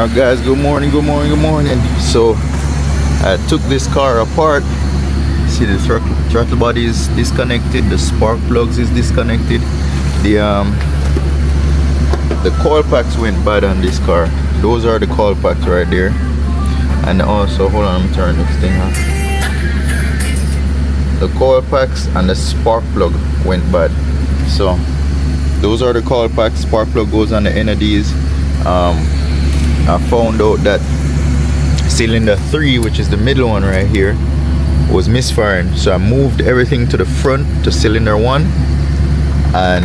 Alright guys, good morning. So I took this car apart. See, the throttle body is disconnected, the spark plugs is disconnected, the coil packs went bad on this car. Those are the coil packs right there. And also, hold on, let me turn this thing on. The coil packs and the spark plug went bad. So those are the coil packs. Spark plug goes on the end of these. I found out that cylinder 3, which is the middle one right here, was misfiring. So I moved everything to the front to cylinder 1, and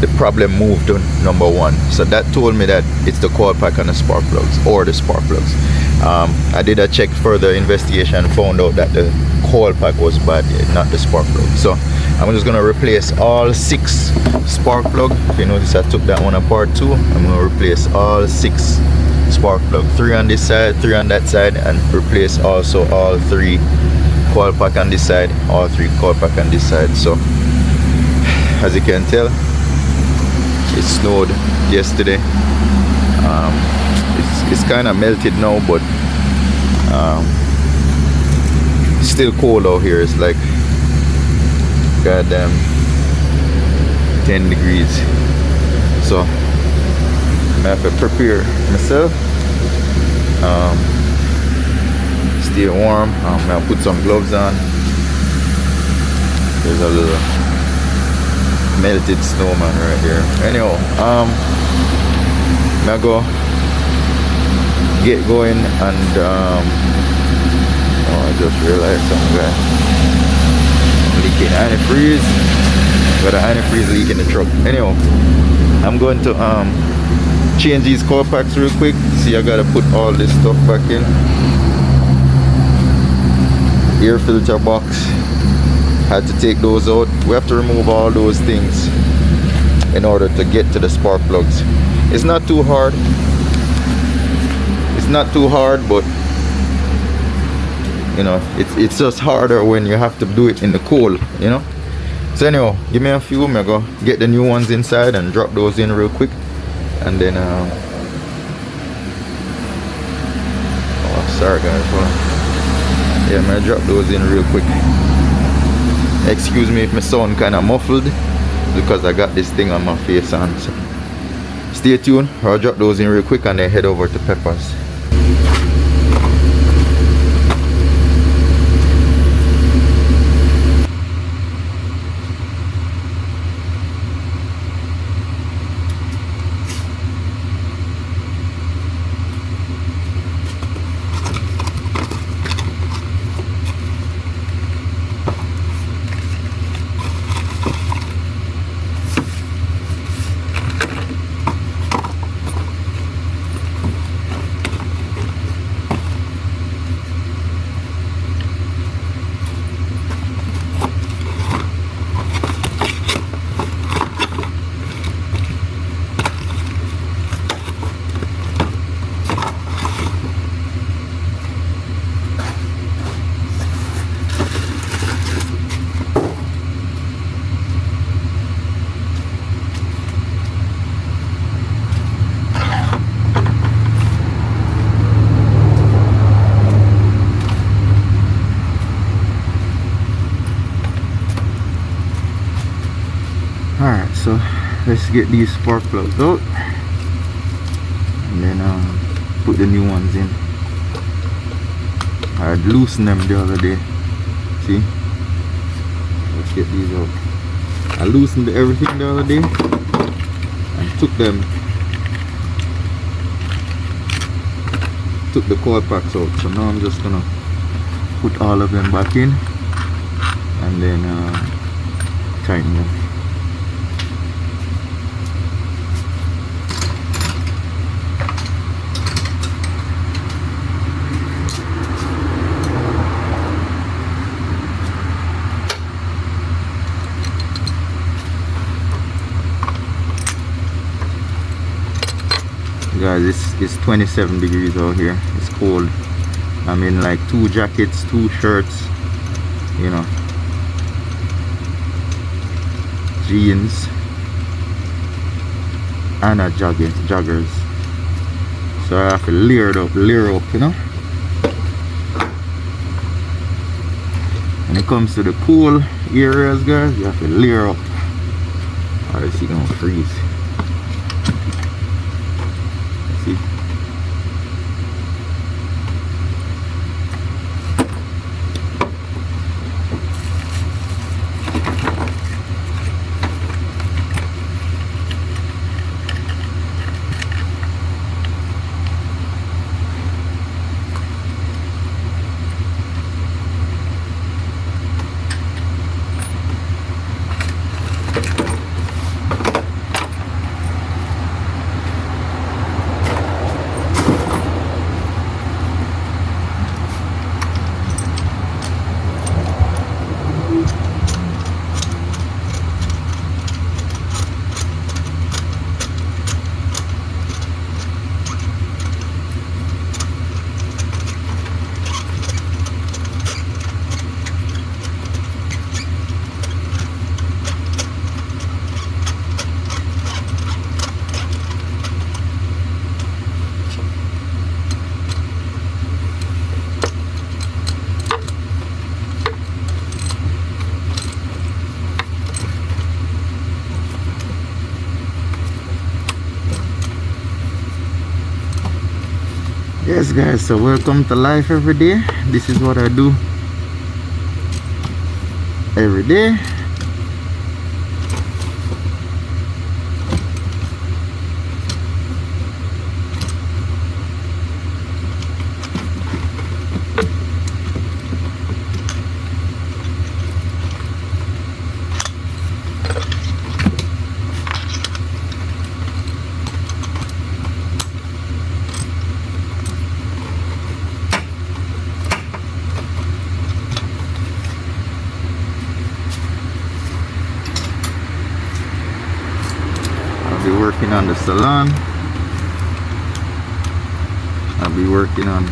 the problem moved to number 1. So that told me that it's the coil pack and the spark plugs, or the spark plugs. I did a check, further investigation, and found out that the coil pack was bad, not the spark plug. So I'm just gonna replace all 6 spark plug. If you notice, I took that one apart too. I'm gonna replace all 6 spark plug, 3 on this side, 3 on that side, and replace also all 3 coil pack on this side, all 3 coil pack on this side. So as you can tell, it snowed yesterday. It's kind of melted now, but still cold out here. It's like goddamn 10 degrees. So I have to prepare myself, stay warm. I'll put some gloves on. There's a little melted snowman right here. Anyhow, I'll go get going, and I just realized something, guys. I'm leaking antifreeze. Got an antifreeze leak in the truck. Anyhow, I'm going to change these coil packs real quick. See, I gotta put all this stuff back in. Air filter box, had to take those out. We have to remove all those things in order to get to the spark plugs. It's not too hard. It's not too hard, but you know, it's just harder when you have to do it in the cold, you know. So anyhow, give me a few. I'm gonna go get the new ones inside and drop those in real quick, and then oh, sorry guys, hold on. Yeah, I'm gonna drop those in real quick. Excuse me if my sound kind of muffled, because I got this thing on my face on. So stay tuned. I'll drop those in real quick and then head over to Peppers. Alright, so let's get these spark plugs out and then put the new ones in. I had loosened them the other day. See? Let's get these out. I loosened everything the other day and took the coil packs out. So now I'm just gonna put all of them back in and then tighten them. Guys, it's 27 degrees out here. It's cold. I'm in like 2 jackets, 2 shirts, you know, jeans and a joggers. So I have to layer it up, you know. When it comes to the pool areas, guys, you have to layer up, or else you're gonna freeze. See? Yes guys, so welcome to life every day. This is what I do every day. I'll be working on the salon. I'll be working on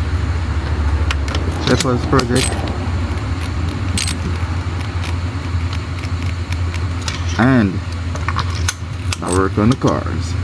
Pepper's project, and I work on the cars.